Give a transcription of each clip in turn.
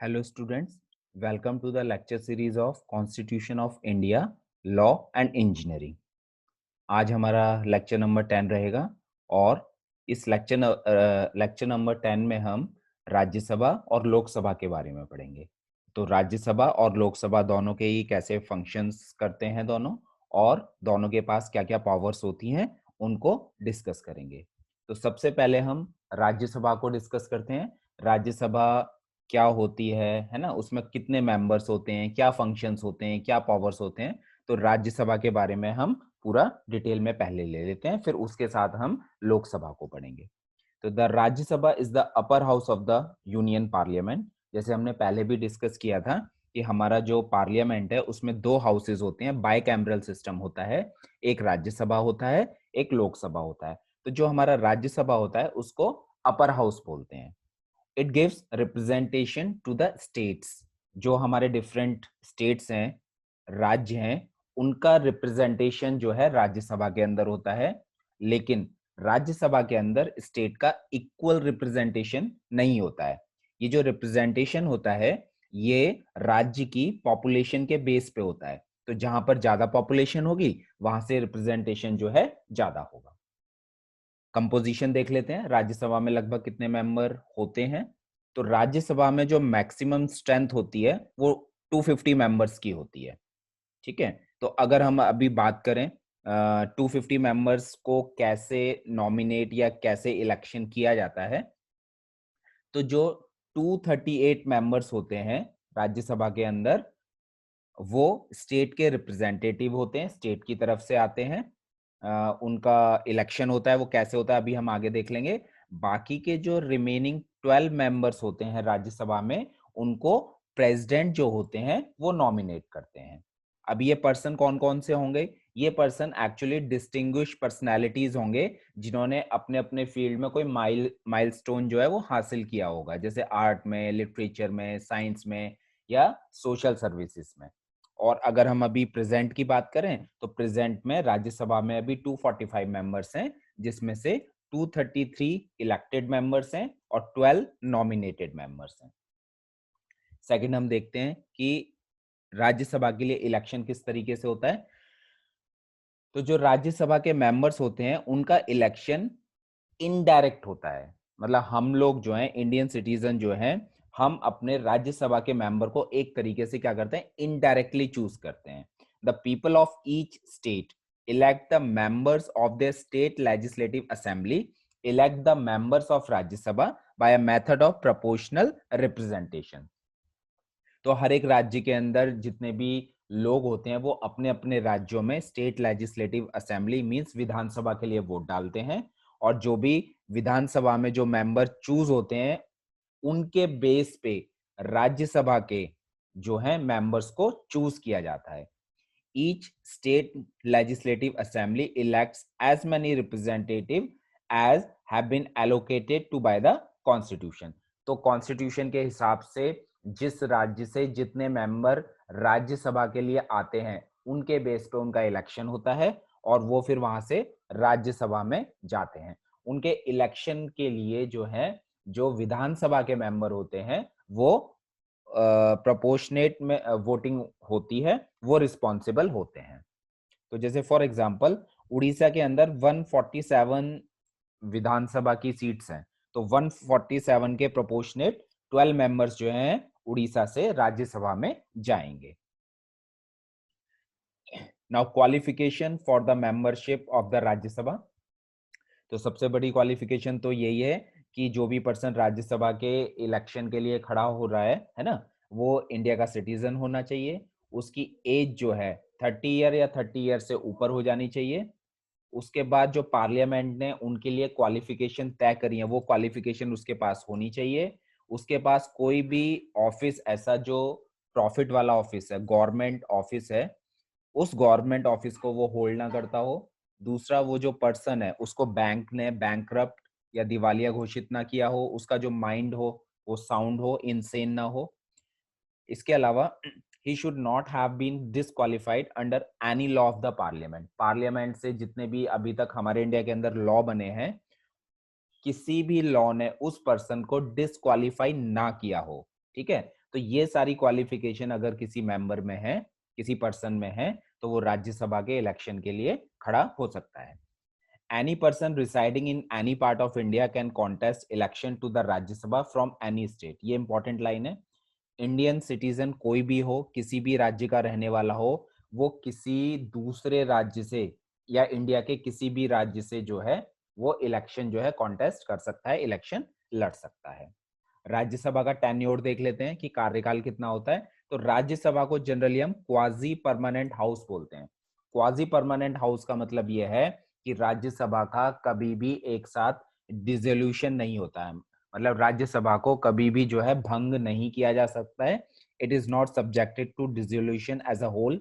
Hello students, welcome to the lecture series of Constitution of India, Law and Engineering। आज हमारा lecture number 10 रहेगा और इस lecture number 10 में हम राज्यसभा और लोकसभा के बारे में पढ़ेंगे। तो राज्यसभा और लोकसभा दोनों के ही कैसे फंक्शंस करते हैं दोनों और दोनों के पास क्या-क्या पावर्स होती हैं उनको डिस्कस करेंगे। तो सबसे पहले हम राज्यसभा को डिस्कस करते हैं। राज्यसभा क्या होती है ना? उसमें कितने मेंबर्स होते हैं, क्या फंक्शंस होते हैं, क्या पावर्स होते हैं? तो राज्यसभा के बारे में हम पूरा डिटेल में पहले ले लेते हैं, फिर उसके साथ हम लोकसभा को पढ़ेंगे। तो the Rajya Sabha is the upper house of the union parliament. जैसे हमने पहले भी डिस्कस किया था कि हमारा जो पार्लियामेंट है उसमें दो हाउसेज होते हैं, बाइकैमरल सिस्टम होता है, एक राज्यसभा होता है, एक लोकसभा होता है। तो जो हमारा राज्यसभा होता है उसको अपर हाउस बोलते हैं। It gives representation to the states. जो हमारे डिफरेंट स्टेट्स हैं, राज्य हैं, उनका रिप्रेजेंटेशन जो है राज्यसभा के अंदर होता है, लेकिन राज्यसभा के अंदर स्टेट का इक्वल रिप्रेजेंटेशन नहीं होता है। ये जो रिप्रेजेंटेशन होता है ये राज्य की पॉपुलेशन के बेस पे होता है। तो जहां पर ज्यादा पॉपुलेशन होगी वहां से रिप्रेजेंटेशन जो है ज्यादा होगा। कंपोजिशन देख लेते हैं, राज्यसभा में लगभग कितने मेंबर होते हैं। तो राज्यसभा में जो मैक्सिमम स्ट्रेंथ होती है वो 250 मेंबर्स की होती है। ठीक है, तो अगर हम अभी बात करें 250 मेंबर्स को कैसे नॉमिनेट या कैसे इलेक्शन किया जाता है, तो जो 238 मेंबर्स होते हैं राज्यसभा के अंदर, वो स्टेट के रिप्रेजेंटेटिव होते हैं, स्टेट की तरफ से आते हैं। उनका इलेक्शन होता है, वो कैसे होता है अभी हम आगे देख लेंगे। बाकी के जो रिमेनिंग 12 मेंबर्स होते हैं राज्यसभा में, उनको प्रेसिडेंट जो होते हैं वो नॉमिनेट करते हैं। अब ये पर्सन कौन कौन से होंगे? ये पर्सन एक्चुअली डिस्टिंग्विश पर्सनैलिटीज होंगे जिन्होंने अपने अपने फील्ड में कोई माइलस्टोन जो है वो हासिल किया होगा, जैसे आर्ट में, लिटरेचर में, साइंस में या सोशल सर्विसेज में। और अगर हम अभी प्रेजेंट की बात करें तो प्रेजेंट में राज्यसभा में अभी 245 मेंबर्स हैं, जिसमें से 233 इलेक्टेड मेंबर्स हैं और 12 नॉमिनेटेड मेंबर्स हैं। सेकंड हम देखते हैं कि राज्यसभा के लिए इलेक्शन किस तरीके से होता है। तो जो राज्यसभा के मेंबर्स होते हैं उनका इलेक्शन इनडायरेक्ट होता है। मतलब हम लोग जो हैं, इंडियन सिटीजन जो हैं, हम अपने राज्यसभा के मेंबर को एक तरीके से क्या करते हैं, इनडायरेक्टली चूज करते हैं। The people of each state elect the members of the state legislative assembly elect the members of Rajya Sabha by a method of proportional representation. तो हर एक राज्य के अंदर जितने भी लोग होते हैं वो अपने अपने राज्यों में स्टेट लेजिस्लेटिव असेंबली मींस विधानसभा के लिए वोट डालते हैं, और जो भी विधानसभा में जो मेंबर चूज होते हैं उनके बेस पे राज्यसभा के जो है मेंबर्स को चूज किया जाता है। Each state legislative assembly elects as many representative as have been allocated to by the constitution. तो कॉन्स्टिट्यूशन के हिसाब से जिस राज्य से जितने मेंबर राज्यसभा के लिए आते हैं उनके बेस पे उनका इलेक्शन होता है और वो फिर वहां से राज्यसभा में जाते हैं। उनके इलेक्शन के लिए जो है, जो विधानसभा के मेंबर होते हैं वो प्रोपोर्शनेट में वोटिंग होती है, वो रिस्पॉन्सिबल होते हैं। तो जैसे फॉर एग्जांपल उड़ीसा के अंदर 147 विधानसभा की सीट्स हैं, तो 147 के प्रोपोर्शनेट 12 मेंबर्स जो हैं उड़ीसा से राज्यसभा में जाएंगे। Now qualification for the membership of the Rajya Sabha. तो सबसे बड़ी क्वालिफिकेशन तो यही है कि जो भी पर्सन राज्यसभा के इलेक्शन के लिए खड़ा हो रहा है ना, वो इंडिया का सिटीजन होना चाहिए। उसकी एज जो है 30 ईयर या 30 ईयर से ऊपर हो जानी चाहिए। उसके बाद जो पार्लियामेंट ने उनके लिए क्वालिफिकेशन तय करी है वो क्वालिफिकेशन उसके पास होनी चाहिए। उसके पास कोई भी ऑफिस ऐसा जो प्रॉफिट वाला ऑफिस है, गवर्नमेंट ऑफिस है, उस गवर्नमेंट ऑफिस को वो होल्ड ना करता हो। दूसरा, वो जो पर्सन है उसको बैंक ने बैंकरप्ट या दिवालिया घोषित ना किया हो, उसका जो माइंड हो वो साउंड हो, इनसेन ना हो। इसके अलावा he should not have been disqualified under any law of the parliament. Parliament से जितने भी अभी तक हमारे इंडिया के अंदर लॉ बने हैं, किसी भी लॉ ने उस पर्सन को डिसक्वालीफाई ना किया हो। ठीक है, तो ये सारी क्वालिफिकेशन अगर किसी मेंबर में है, किसी पर्सन में है, तो वो राज्यसभा के इलेक्शन के लिए खड़ा हो सकता है। Any person residing in any part of India can contest election to the Rajya Sabha from any state. ये इंपॉर्टेंट लाइन है। इंडियन सिटीजन कोई भी हो, किसी भी राज्य का रहने वाला हो, वो किसी दूसरे राज्य से या इंडिया के किसी भी राज्य से जो है वो इलेक्शन जो है कॉन्टेस्ट कर सकता है, इलेक्शन लड़ सकता है। राज्यसभा का टेन्योर देख लेते हैं कि कार्यकाल कितना होता है। तो राज्यसभा को जनरली हम क्वाजी परमानेंट हाउस बोलते हैं। क्वाजी परमानेंट हाउस का मतलब यह है कि राज्यसभा का कभी भी एक साथ डिसोल्यूशन नहीं होता है, मतलब राज्यसभा को कभी भी जो है भंग नहीं किया जा सकता है। It is not subjected to dissolution as a whole.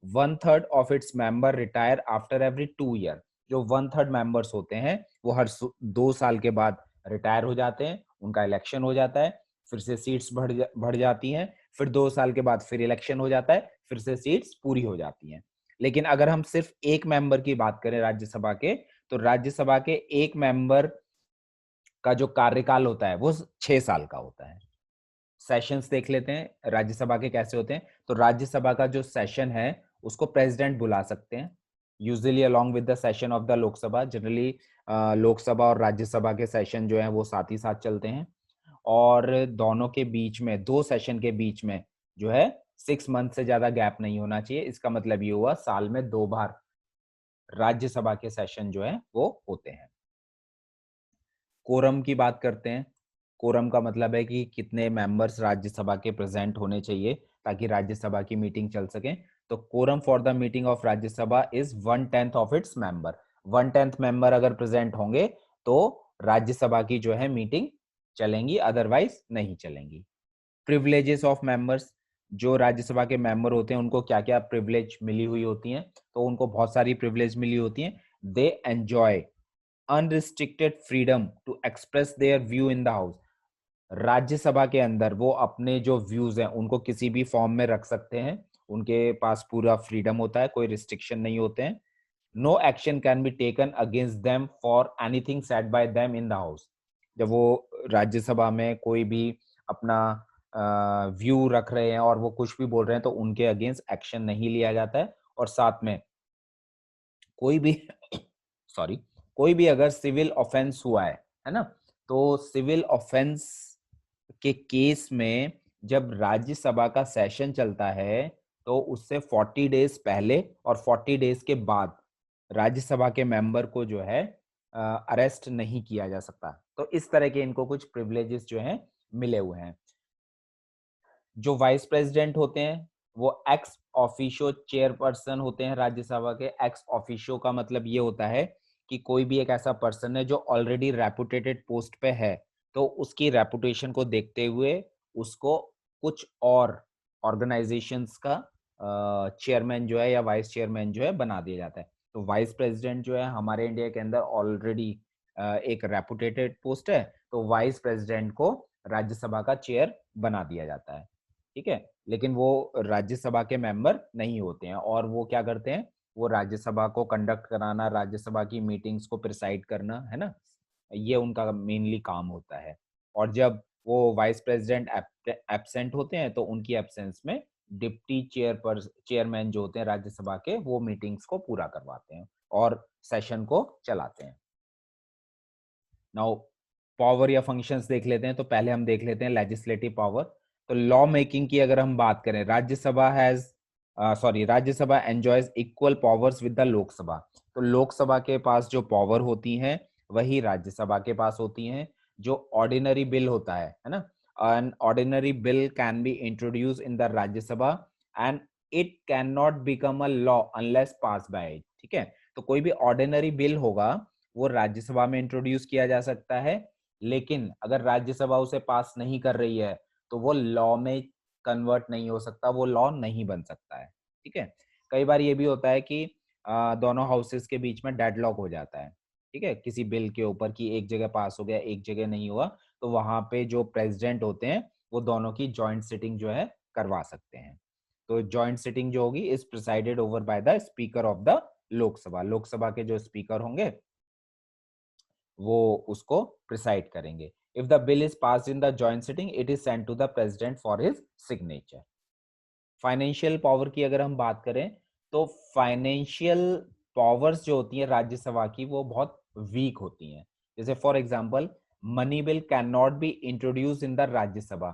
1/3 of its member retire after every 2 year. जो 1/3 मेंबर्स होते हैं वो हर 2 साल के बाद रिटायर हो जाते हैं, उनका इलेक्शन हो जाता है, फिर से सीट्स बढ़ जाती हैं, फिर 2 साल के बाद फिर इलेक्शन हो जाता है, फिर से सीट्स पूरी हो जाती हैं। लेकिन अगर हम सिर्फ एक मेंबर की बात करें राज्यसभा के, तो राज्यसभा के एक मेंबर का जो कार्यकाल होता है वो 6 साल का होता है। सेशंस देख लेते हैं राज्यसभा के कैसे होते हैं। तो राज्यसभा का जो सेशन है उसको प्रेसिडेंट बुला सकते हैं, usually along with the session of the Lok Sabha. Generally Lok Sabha और राज्यसभा के सेशन जो है वो साथ ही साथ चलते हैं, और दोनों के बीच में, दो सेशन के बीच में जो है 6 मंथ से ज्यादा गैप नहीं होना चाहिए। इसका मतलब ये हुआ साल में 2 बार राज्यसभा के सेशन जो है वो होते हैं। कोरम की बात करते हैं। कोरम का मतलब है कि कितने मेंबर्स राज्यसभा के प्रेजेंट होने चाहिए ताकि राज्यसभा की मीटिंग चल सके। तो quorum for the meeting of Rajya Sabha is 1/10 of its member. 1/10 member अगर प्रेजेंट होंगे तो राज्यसभा की जो है मीटिंग चलेंगी, अदरवाइज नहीं चलेंगी। प्रिविलेजेस ऑफ मेंबर्स, जो राज्यसभा के मेंबर होते हैं उनको क्या क्या प्रिविलेज मिली हुई होती हैं, तो उनको बहुत सारी प्रिविलेज मिली होती हैं। They enjoy unrestricted freedom to express their view in the house. Rajya Sabha के अंदर वो अपने जो व्यूज हैं उनको किसी भी फॉर्म में रख सकते हैं, उनके पास पूरा फ्रीडम होता है, कोई रिस्ट्रिक्शन नहीं होते हैं। No action can be taken against them for anything said by them in the house. जब वो राज्यसभा में कोई भी अपना व्यू रख रहे हैं और वो कुछ भी बोल रहे हैं तो उनके अगेंस्ट एक्शन नहीं लिया जाता है। और साथ में कोई भी सॉरी, कोई भी अगर सिविल ऑफेंस हुआ है ना, तो सिविल ऑफेंस के केस में जब राज्यसभा का सेशन चलता है तो उससे 40 डेज पहले और 40 डेज के बाद राज्यसभा के मेंबर को जो है अरेस्ट नहीं किया जा सकता। तो इस तरह के इनको कुछ प्रिविलेजेस जो हैं मिले हुए हैं। जो वाइस प्रेसिडेंट होते हैं वो एक्स ऑफिशियो चेयरपर्सन होते हैं राज्यसभा के। एक्स ऑफिशियो का मतलब ये होता है कि कोई भी एक ऐसा पर्सन है जो ऑलरेडी रेपुटेटेड पोस्ट पे है, तो उसकी रेपुटेशन को देखते हुए उसको कुछ और ऑर्गेनाइजेशंस का चेयरमैन जो है या वाइस चेयरमैन जो है बना दिया जाता है। तो वाइस प्रेसिडेंट जो है हमारे इंडिया के अंदर ऑलरेडी एक रेपुटेटेड पोस्ट है, तो वाइस प्रेसिडेंट को राज्यसभा का चेयर बना दिया जाता है। ठीक है, लेकिन वो राज्यसभा के मेंबर नहीं होते हैं, और वो क्या करते हैं, वो राज्यसभा को कंडक्ट कराना, राज्यसभा की मीटिंग्स को प्रिसाइड करना, है ना, ये उनका मेनली काम होता है। और जब वो वाइस प्रेसिडेंट एब्सेंट होते हैं तो उनकी एब्सेंस में डिप्टी चेयरमैन जो होते हैं राज्यसभा के, वो मीटिंग्स को पूरा करवाते हैं और सेशन को चलाते हैं। नाउ पावर या फंक्शंस देख लेते हैं। तो पहले हम देख लेते हैं लेजिस्लेटिव पावर। तो लॉ मेकिंग की अगर हम बात करें, Rajya Sabha enjoys equal powers with the Lok Sabha. तो लोकसभा के पास जो पावर होती हैं वही राज्यसभा के पास होती हैं। जो ऑर्डिनरी बिल होता है ना, an ordinary bill can be introduced in the Rajya Sabha and it cannot become a law unless passed by it। ठीक है, तो कोई भी ऑर्डिनरी बिल होगा वो राज्यसभा में इंट्रोड्यूस किया जा सकता है, लेकिन अगर राज्यसभा उसे पास नहीं कर रही है तो वो लॉ में कन्वर्ट नहीं हो सकता, वो लॉ नहीं बन सकता है। ठीक है, कई बार ये भी होता है कि दोनों हाउसेस के बीच में डेडलॉक हो जाता है। ठीक है, किसी बिल के ऊपर की एक जगह पास हो गया, एक जगह नहीं हुआ, तो वहां पे जो प्रेसिडेंट होते हैं वो दोनों की जॉइंट सिटिंग जो है करवा सकते हैं। तो जॉइंट सिटिंग जो होगी is presided over by the speaker of the Lok Sabha. Lok Sabha के जो स्पीकर होंगे वो उसको प्रिसाइड करेंगे। If the bill is passed in the joint sitting, it is sent to the president for his signature. Financial power की अगर हम बात करें तो फाइनेंशियल पावर्स जो होती हैं राज्यसभा की वो बहुत वीक होती हैं। जैसे for example money bill can not be introduce in the Rajya Sabha.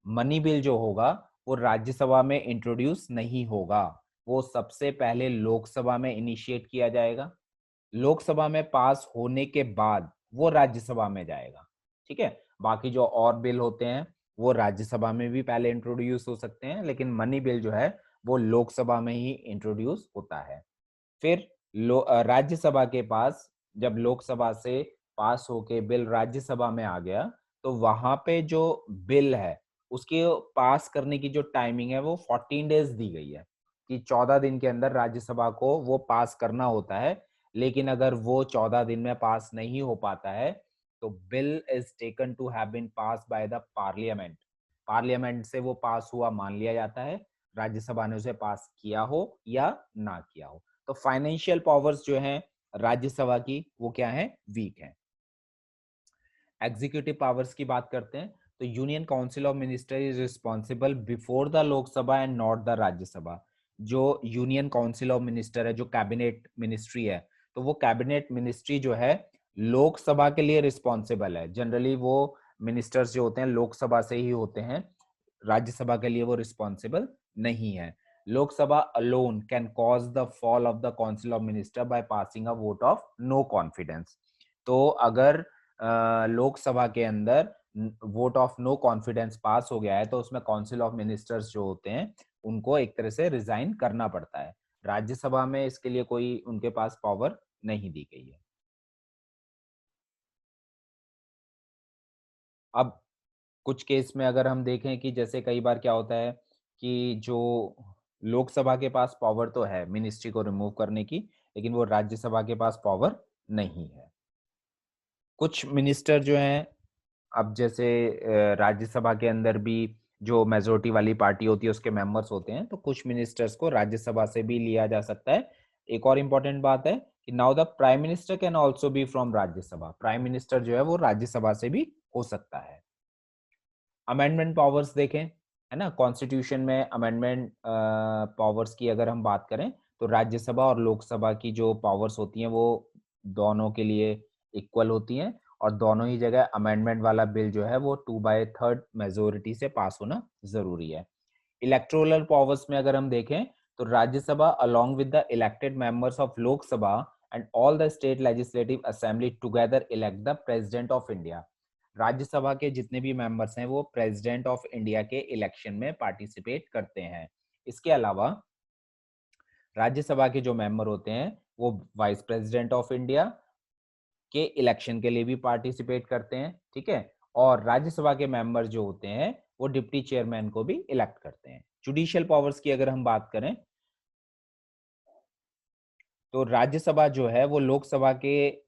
Money bill जो होगा वो राज्यसभा में इंट्रोड्यूस नहीं होगा, वो सबसे पहले लोकसभा में इनिशिएट किया जाएगा, लोकसभा में पास होने के बाद वो राज्यसभा में जाएगा। ठीक है, बाकी जो और बिल होते हैं वो राज्यसभा में भी पहले इंट्रोड्यूस हो सकते हैं, लेकिन मनी बिल जो है वो लोकसभा में ही इंट्रोड्यूस होता है। फिर राज्यसभा के पास जब लोकसभा से पास होके बिल राज्यसभा में आ गया तो वहां पे जो बिल है उसके पास करने की जो टाइमिंग है वो 14 डेज दी गई है कि 14 दिन के अंदर राज्यसभा को वो पास करना होता है। लेकिन अगर वो 14 दिन में पास नहीं हो पाता है तो bill is taken to have been pass by the parliament. Parliament से वो पास हुआ मान लिया जाता है, राज्यसभा ने उसे पास किया हो या ना किया हो। तो फाइनेंशियल पावर्स जो हैं राज्यसभा की वो क्या है, वीक है। एग्जीक्यूटिव पावर्स की बात करते हैं तो union council of minister is responsible before the Lok Sabha and not the Rajya Sabha. जो यूनियन काउंसिल ऑफ मिनिस्टर है, जो कैबिनेट मिनिस्ट्री है, तो वो कैबिनेट मिनिस्ट्री जो है लोकसभा के लिए रिस्पॉन्सिबल है। जनरली वो मिनिस्टर्स जो होते हैं लोकसभा से ही होते हैं, राज्यसभा के लिए वो रिस्पॉन्सिबल नहीं है। Lok Sabha alone can cause the fall of the council of minister by passing a vote of no confidence. तो अगर लोकसभा के अंदर vote of no confidence pass हो गया है तो उसमें काउंसिल ऑफ मिनिस्टर्स जो होते हैं उनको एक तरह से रिजाइन करना पड़ता है। राज्यसभा में इसके लिए कोई उनके पास पावर नहीं दी गई है। अब कुछ केस में अगर हम देखें कि जैसे कई बार क्या होता है कि जो लोकसभा के पास पावर तो है मिनिस्ट्री को रिमूव करने की, लेकिन वो राज्यसभा के पास पावर नहीं है। कुछ मिनिस्टर जो हैं, अब जैसे राज्यसभा के अंदर भी जो मेजोरिटी वाली पार्टी होती है उसके मेंबर्स होते हैं, तो कुछ मिनिस्टर्स को राज्यसभा से भी लिया जा सकता है। एक और इम्पोर्टेंट बात है कि now the prime minister can also be from Rajya Sabha. Prime minister जो है वो राज्यसभा से भी हो सकता है। अमेंडमेंट पावर्स देखें, है ना, कॉन्स्टिट्यूशन में अमेंडमेंट पावर्स की अगर हम बात करें तो राज्यसभा और लोकसभा की जो पावर्स होती हैं वो दोनों के लिए इक्वल होती हैं, और दोनों ही जगह अमेंडमेंट वाला बिल जो है वो 2/3 मेजोरिटी से पास होना जरूरी है। इलेक्टोरल पावर्स में अगर हम देखें तो Rajya Sabha along with the elected members of Lok Sabha and all the state legislative assembly together elect the president of India. Rajya Sabha के जितने भी मेंबर्स हैं वो प्रेसिडेंट ऑफ इंडिया के इलेक्शन में पार्टिसिपेट करते हैं। इसके अलावा राज्यसभा के जो मेंबर होते हैं वो वाइस प्रेसिडेंट ऑफ इंडिया के इलेक्शन के लिए भी पार्टिसिपेट करते हैं। ठीक है, और राज्यसभा के मेंबर जो होते हैं वो डिप्टी चेयरमैन को भी इलेक्ट करते हैं। जुडिशियल पावर्स की अगर हम बात करें तो राज्यसभा जो है वो लोकसभा के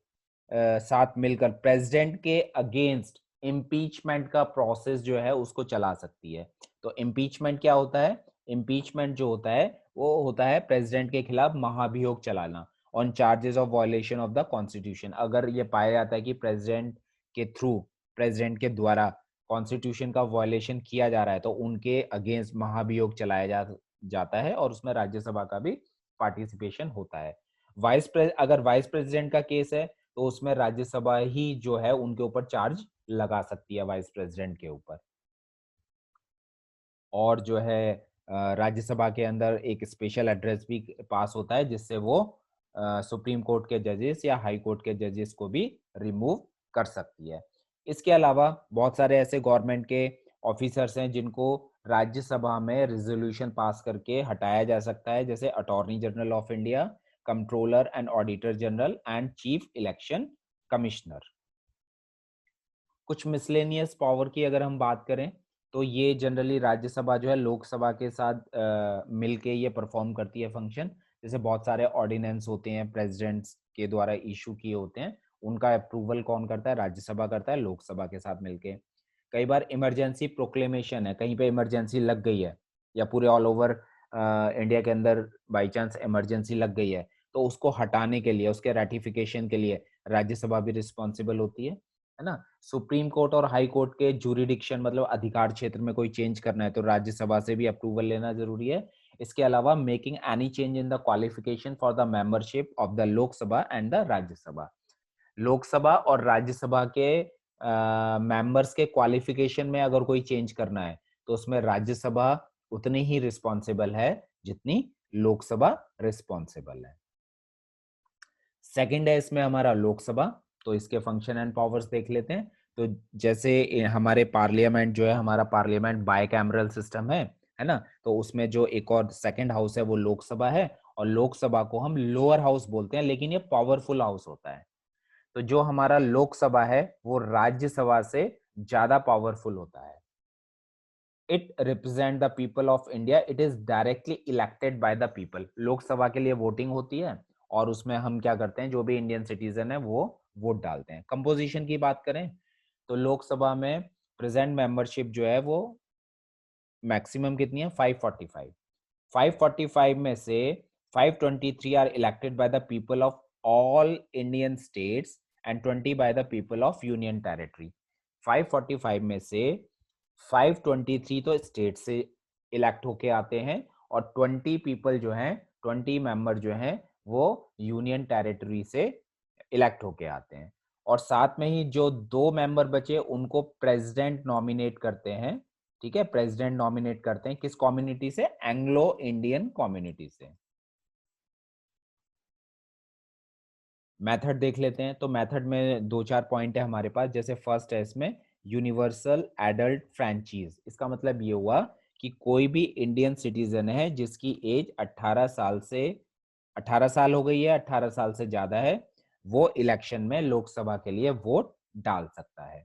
साथ मिलकर प्रेसिडेंट के अगेंस्ट इम्पीचमेंट का प्रोसेस जो है उसको चला सकती है। तो इम्पीचमेंट क्या होता है? इम्पीचमेंट जो होता है वो होता है प्रेसिडेंट के खिलाफ महाभियोग चलाना on charges of violation of the constitution. अगर ये पाया जाता है कि प्रेसिडेंट के थ्रू, प्रेसिडेंट के द्वारा कॉन्स्टिट्यूशन का वायलेशन किया जा रहा है तो उनके अगेंस्ट महाभियोग चलाया जाता है, और उसमें राज्यसभा का भी पार्टिसिपेशन होता है। अगर वाइस प्रेसिडेंट का केस है तो उसमें राज्यसभा ही जो है उनके ऊपर चार्ज लगा सकती है वाइस प्रेसिडेंट के ऊपर। और जो है राज्यसभा के अंदर एक स्पेशल एड्रेस भी पास होता है जिससे वो सुप्रीम कोर्ट के जजेस या हाई कोर्ट के जजेस को भी रिमूव कर सकती है। इसके अलावा बहुत सारे ऐसे गवर्नमेंट के ऑफिसर्स हैं जिनको राज्यसभा में रिजोल्यूशन पास करके हटाया जा सकता है, जैसे attorney general of India, controller and auditor general and chief election commissioner. कुछ मिसलेनियस पावर की अगर हम बात करें तो ये जनरली राज्यसभा जो है लोकसभा के साथ मिलके ये परफॉर्म करती है फंक्शन। जैसे बहुत सारे ऑर्डिनेंस होते हैं प्रेसिडेंट्स के द्वारा इशू किए होते हैं, उनका अप्रूवल कौन करता है? राज्यसभा करता है लोकसभा के साथ मिलके। कई बार इमरजेंसी प्रोक्लेमेशन है, कहीं पे इमरजेंसी लग गई है या पूरे ऑल ओवर इंडिया के अंदर बाई चांस इमरजेंसी लग गई है तो उसको हटाने के लिए, उसके रेटिफिकेशन के लिए राज्यसभा भी रिस्पॉन्सिबल होती है। है ना। सुप्रीम कोर्ट और हाई कोर्ट के जुरिडिक्शन मतलब अधिकार क्षेत्र में कोई चेंज करना है तो राज्यसभा से भी अप्रूवल लेना जरूरी है। इसके अलावा making any change in the qualification for the membership of the Lok Sabha and the Rajya Sabha. Lok Sabha और राज्यसभा के मेंबर्स के क्वालिफिकेशन में अगर कोई चेंज करना है तो उसमें राज्यसभा उतनी ही रिस्पॉन्सिबल है जितनी लोकसभा रिस्पॉन्सिबल है। सेकंड है इसमें हमारा लोकसभा, तो इसके फंक्शन एंड पावर्स देख लेते हैं। तो जैसे हमारे पार्लियामेंट जो है, हमारा पार्लियामेंट बाइकैमरल सिस्टम है ना, तो उसमें जो एक और सेकंड हाउस है वो लोकसभा है, और लोकसभा को हम लोअर हाउस बोलते हैं, लेकिन ये पावरफुल हाउस होता है। तो जो हमारा लोकसभा है वो राज्यसभा से ज्यादा पावरफुल होता है। It represent the people of India, it is directly elected by the people. Lok Sabha के लिए वोटिंग होती है और उसमें हम क्या करते हैं, जो भी इंडियन सिटीजन है वो वोट डालते हैं। कंपोजिशन की बात करें तो लोकसभा में प्रेजेंट मेंबरशिप जो है वो मैक्सिमम कितनी है, 545। 545 में से 523 are elected by the people of all Indian states and 20 by the people of union territory. 545 में से 523 तो स्टेट से इलेक्ट होके आते हैं और 20 पीपल जो हैं, 20 मेंबर जो हैं वो यूनियन टेरिटरी से इलेक्ट होके आते हैं। और साथ में ही जो 2 मेंबर बचे उनको प्रेसिडेंट नॉमिनेट करते हैं। ठीक है, प्रेसिडेंट नॉमिनेट करते हैं किस कम्युनिटी से, एंग्लो इंडियन कम्युनिटी से। मेथड देख लेते हैं। तो मेथड में 2-4 पॉइंट है हमारे पास। जैसे फर्स्ट है इसमें यूनिवर्सल एडल्ट फ्रेंचाइज। इसका मतलब ये हुआ कि कोई भी इंडियन सिटीजन है जिसकी एज 18 साल हो गई है, 18 साल से ज्यादा है, वो इलेक्शन में लोकसभा के लिए वोट डाल सकता है।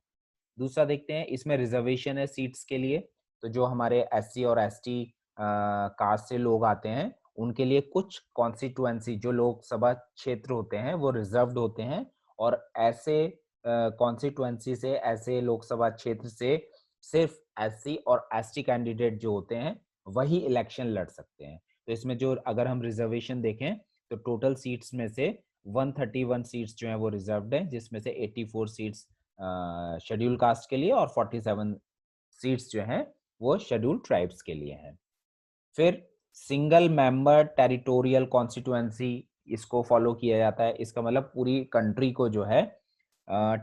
दूसरा देखते हैं, इसमें रिजर्वेशन है सीट्स के लिए। तो जो हमारे एससी और एसटी कास्ट से लोग आते हैं उनके लिए कुछ कॉन्स्टिट्युएंसी जो लोकसभा क्षेत्र होते हैं वो रिजर्व्ड होते हैं, और ऐसे कॉन्स्टिट्युएंसी से, ऐसे लोकसभा क्षेत्र से सिर्फ एससी और एसटी कैंडिडेट जो होते हैं वही इलेक्शन लड़ सकते हैं। तो इसमें जो अगर हम रिजर्वेशन देखें तो टोटल सीट्स में से 131 सीट्स जो है वो रिजर्व्ड है, जिसमें से 84 सीट्स शेड्यूल कास्ट के लिए और 47 सीट्स जो हैं वो शेड्यूल ट्राइब्स के लिए हैं। फिर सिंगल मेंबर टेरिटोरियल कॉन्स्टिट्यूएंसी इसको फॉलो किया जाता है। इसका मतलब पूरी कंट्री को जो है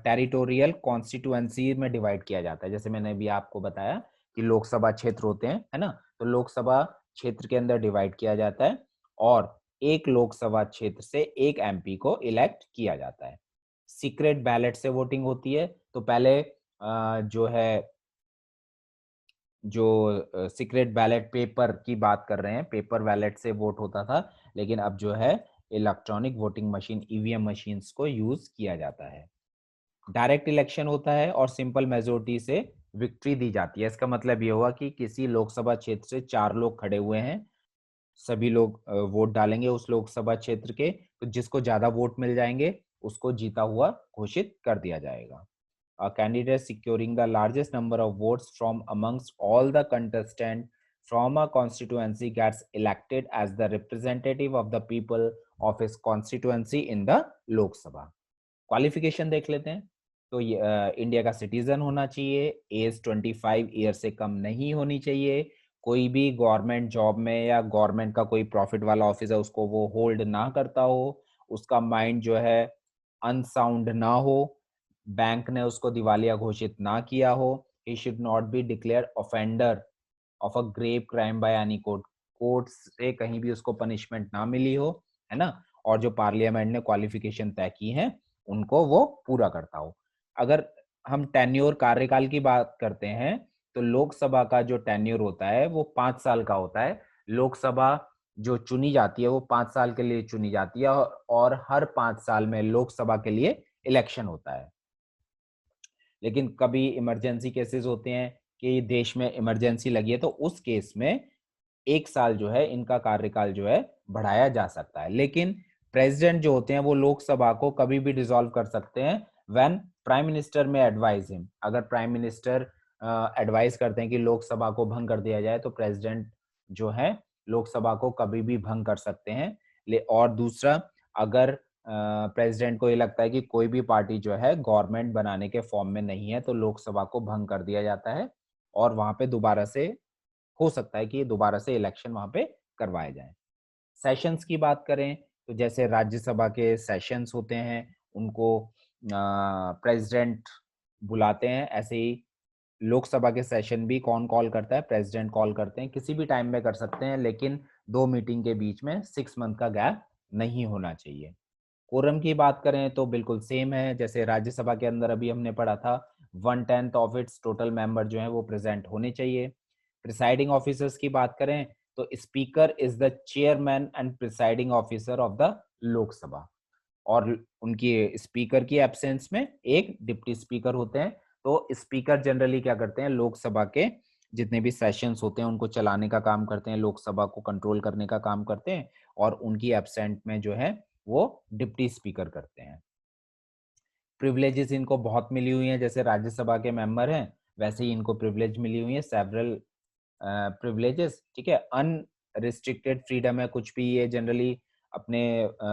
टेरिटोरियल कॉन्स्टिट्यूएंसी में डिवाइड किया जाता है। जैसे मैंने भी आपको बताया कि लोकसभा क्षेत्र होते हैं, है ना, तो लोकसभा क्षेत्र के अंदर डिवाइड किया जाता है और एक लोकसभा क्षेत्र से एक एमपी को इलेक्ट किया जाता है। सीक्रेट बैलेट से वोटिंग होती है। तो पहले जो है, जो सीक्रेट बैलेट पेपर की बात कर रहे हैं, पेपर बैलेट से वोट होता था, लेकिन अब जो है electronic voting machine EVM machines को यूज किया जाता है। डायरेक्ट इलेक्शन होता है और सिंपल मेजोरिटी से विक्ट्री दी जाती है। इसका मतलब ये हुआ कि किसी लोकसभा क्षेत्र से 4 लोग खड़े हुए हैं, सभी लोग वोट डालेंगे उस लोकसभा क्षेत्र के, तो जिसको ज्यादा वोट मिल जाएंगे उसको जीता हुआ घोषित कर दिया जाएगा। A candidate securing the largest number of votes from amongst all the contestants from a constituency gets elected as the representative of the people of his constituency in the Lok Sabha. Qualification देख लेते हैं। तो ये India का citizen होना चाहिए, as 25 year से कम नहीं होनी चाहिए, कोई भी गवर्नमेंट जॉब में या गवर्नमेंट का कोई प्रॉफिट वाला ऑफिस है उसको वो होल्ड ना करता हो, उसका माइंड जो है अनसाउंड ना हो, बैंक ने उसको दिवालिया घोषित ना किया हो, he should not be declare offender of a grave crime by any court, court से कहीं भी उसको पनिशमेंट ना मिली हो, है ना, और जो पार्लियामेंट ने क्वालिफिकेशन तय की है उनको वो पूरा करता हो। अगर हम टेन्योर कार्यकाल की बात करते हैं तो लोकसभा का जो टेन्योर होता है वो 5 साल का होता है। लोकसभा जो चुनी जाती है वो 5 साल के लिए चुनी जाती है और हर 5 साल में लोकसभा के लिए इलेक्शन होता है। लेकिन कभी इमरजेंसी केसेस होते हैं कि देश में इमरजेंसी लगी है तो उस केस में 1 साल जो है इनका कार्यकाल जो है बढ़ाया जा सकता है। लेकिन प्रेसिडेंट जो होते हैं वो लोकसभा को कभी भी डिसॉल्व कर सकते हैं व्हेन प्राइम मिनिस्टर में एडवाइज हिम। अगर प्राइम मिनिस्टर एडवाइस करते हैं कि लोकसभा को भंग कर दिया जाए तो प्रेसिडेंट जो है लोकसभा को कभी भी भंग कर सकते हैं। और दूसरा, अगर प्रेसिडेंट को ये लगता है कि कोई भी पार्टी जो है गवर्नमेंट बनाने के फॉर्म में नहीं है, तो लोकसभा को भंग कर दिया जाता है और वहाँ पे दोबारा से हो सकता है कि दोबारा से इलेक्शन वहाँ पे करवाए जाएँ। सेशंस की बात करें तो जैसे राज्यसभा के सेशंस होते हैं, उनको प्रेसिडेंट बुलाते हैं, ऐसे ही लोकसभा के सेशन भी कौन कॉल करता है? प्रेसिडेंट कॉल करते हैं। किसी भी टाइम में कर सकते हैं, लेकिन 2 मीटिंग के बीच में 6 मंथ का गैप नहीं होना चाहिए। कोरम की बात करें तो बिल्कुल सेम है, जैसे राज्यसभा के अंदर अभी हमने पढ़ा था 1/10 ऑफ इट्स टोटल मेंबर जो हैं वो प्रेज़ेंट होने चाहिए। प्रिसाइडिंग ऑफिसर्स की बात करें तो speaker is the chairman and presiding officer of the Lok Sabha, और उनकी स्पीकर की एब्सेंस में एक डिप्टी स्पीकर होते हैं। तो स्पीकर जनरली क्या करते हैं, लोकसभा के जितने भी सेशंस होते हैं उनको चलाने का काम करते हैं, लोकसभा को कंट्रोल करने का काम करते हैं, और उनकी एब्सेंट में जो है वो डिप्टी स्पीकर करते हैं। प्रिविलेजेस इनको बहुत मिली हुई हैं, जैसे राज्यसभा के मेंबर हैं वैसे ही इनको प्रिविलेज मिली हुई है, सेवरल प्रिविलेजेस, ठीक है। अनरिस्ट्रिक्टेड फ्रीडम है, कुछ भी ये जनरली अपने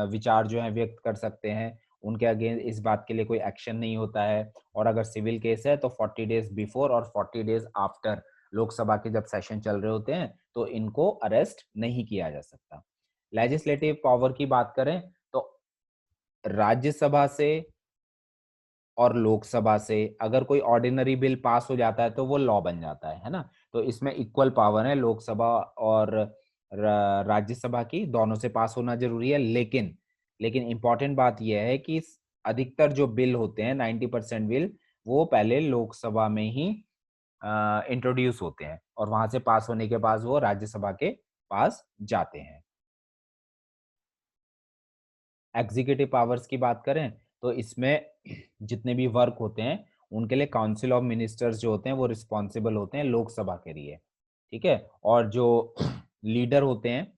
विचार जो हैं व्यक्त कर सकते हैं, उनके अगेंस्ट इस बात के लिए कोई एक्शन नहीं होता है। और अगर सिविल केस है तो 40 डेज बिफोर और 40 डेज आफ्टर लोकसभा के जब सेशन चल रहे होते हैं तो इनको अरेस्ट नहीं किया जा सकता। लेजिस्लेटिव पावर की बात करें तो राज्यसभा से और लोकसभा से अगर कोई ऑर्डिनरी बिल पास हो जाता है तो वो लॉ बन जाता है ना? तो इसमें इक्वल पावर है लोकसभा और राज्यसभा की, दोनों से पास होना ज़रूरी है। लेकिन इम्पोर्टेंट बात ये है कि अधिकतर जो बिल होते हैं 90% बिल वो पहले लोकसभा में ही इंट्रोड्यूस होते हैं और वहाँ से पास होने के बाद वो राज्यसभा के पास जाते हैं। एग्जीक्यूटिव पावर्स की बात करें तो इसमें जितने भी वर्क होते हैं उनके लिए काउंसिल ऑफ मिनिस्टर्स जो होते हैं वो रिस्पॉन्सिबल होते हैं लोकसभा के लिए, ठीक है। और जो लीडर होते हैं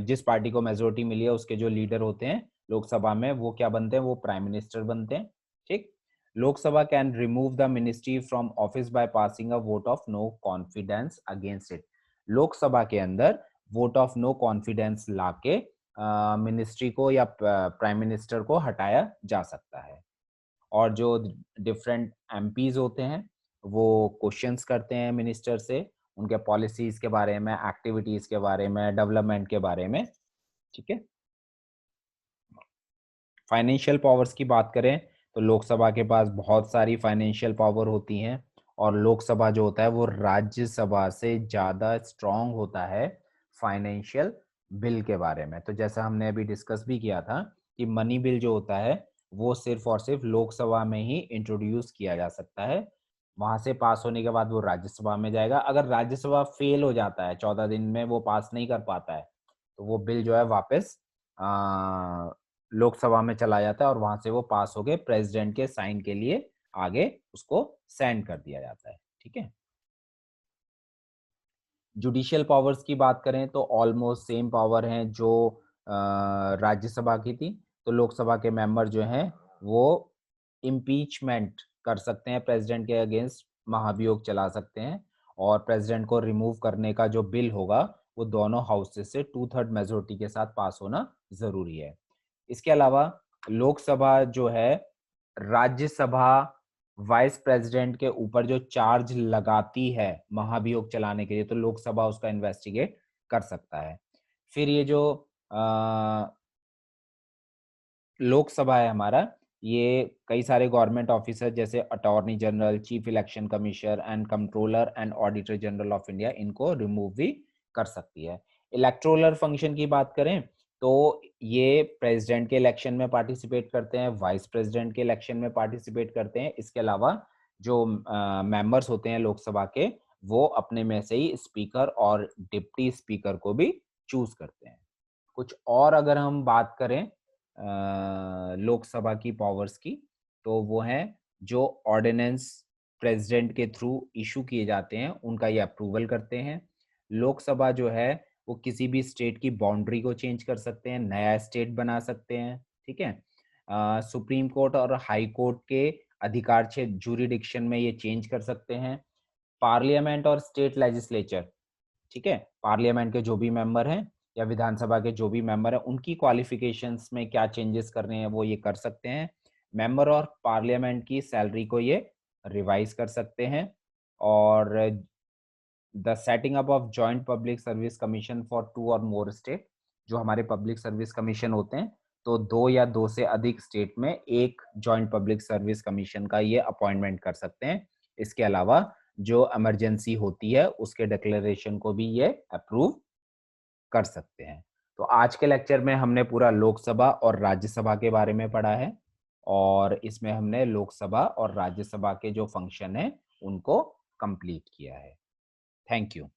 जिस पार्टी को मेजोरिटी मिली है उसके जो लीडर होते हैं लोकसभा में वो क्या बनते हैं, वो प्राइम मिनिस्टर बनते हैं, ठीक। Lok Sabha can remove the ministry from office by passing a vote of no confidence against it. Lok Sabha के अंदर वोट ऑफ नो कॉन्फिडेंस लाके मिनिस्ट्री को या प्राइम मिनिस्टर को हटाया जा सकता है। और जो डिफरेंट एमपीज होते हैं वो क्वेश्चंस करते हैं मिनिस्टर से उनके पॉलिसीज के बारे में, एक्टिविटीज के बारे में, डेवलपमेंट के बारे में, ठीक है। फाइनेंशियल पावर्स की बात करें तो लोकसभा के पास बहुत सारी फाइनेंशियल पावर होती हैं और लोकसभा जो होता है वो राज्यसभा से ज़्यादा स्ट्रांग होता है फाइनेंशियल बिल के बारे में। तो जैसा हमने अभी डिस्कस भी किया था कि मनी बिल जो होता है वो सिर्फ और सिर्फ लोकसभा में ही इंट्रोड्यूस किया जा सकता है, वहाँ से पास होने के बाद वो राज्यसभा में जाएगा। अगर राज्यसभा फेल हो जाता है 14 दिन में वो पास नहीं कर पाता है तो वो बिल जो है वापस लोकसभा में चला जाता है और वहां से वो पास होके प्रेसिडेंट के साइन के लिए आगे उसको सेंड कर दिया जाता है, ठीक है। जुडिशियल पावर्स की बात करें तो ऑलमोस्ट सेम पावर हैं जो राज्यसभा की थी। तो लोकसभा के मेंबर जो हैं वो इम्पीचमेंट कर सकते हैं, प्रेसिडेंट के अगेंस्ट महाभियोग चला सकते हैं और प्रेसिडेंट को रिमूव करने का जो बिल होगा वो दोनों हाउसेस से 2/3 मेजोरिटी के साथ पास होना ज़रूरी है। इसके अलावा लोकसभा जो है राज्यसभा वाइस प्रेसिडेंट के ऊपर जो चार्ज लगाती है महाभियोग चलाने के लिए तो लोकसभा उसका इन्वेस्टिगेट कर सकता है। फिर ये जो लोकसभा है हमारा, ये कई सारे गवर्नमेंट ऑफिसर जैसे attorney general, chief election commissioner and controller and auditor general of India इनको रिमूव भी कर सकती है। इलेक्टोरल फंक्शन की बात करें तो ये प्रेसिडेंट के इलेक्शन में पार्टिसिपेट करते हैं, वाइस प्रेसिडेंट के इलेक्शन में पार्टिसिपेट करते हैं। इसके अलावा जो मेंबर्स होते हैं लोकसभा के वो अपने में से ही स्पीकर और डिप्टी स्पीकर को भी चूज करते हैं। कुछ और अगर हम बात करें लोकसभा की पावर्स की तो वो हैं जो ऑर्डिनेंस प्रेसिडेंट के थ्रू इशू किए जाते हैं उनका ये अप्रूवल करते हैं। लोकसभा जो है वो किसी भी स्टेट की बाउंड्री को चेंज कर सकते हैं, नया स्टेट बना सकते हैं, ठीक है। सुप्रीम कोर्ट और हाई कोर्ट के अधिकार क्षेत्र जूरिडिक्शन में ये चेंज कर सकते हैं। पार्लियामेंट और स्टेट लेजिस्लेचर, ठीक है, पार्लियामेंट के जो भी मेंबर हैं या विधानसभा के जो भी मेंबर हैं उनकी क्वालिफिकेशंस में क्या चेंजेस करने हैं वो ये कर सकते हैं। मेंबर और पार्लियामेंट की सैलरी को ये रिवाइज कर सकते हैं। और the setting up of joint public service commission for 2 और मोर स्टेट, जो हमारे पब्लिक सर्विस कमीशन होते हैं, तो 2 या 2 से अधिक स्टेट में एक जॉइंट पब्लिक सर्विस कमीशन का ये अपॉइंटमेंट कर सकते हैं। इसके अलावा जो इमरजेंसी होती है उसके डिक्लेरेशन को भी ये अप्रूव कर सकते हैं। तो आज के लेक्चर में हमने पूरा लोकसभा और राज्यसभा के बारे में पढ़ा है और इसमें हमने लोकसभा और राज्यसभा के जो फंक्शन हैं उनको कंप्लीट किया है। Thank you.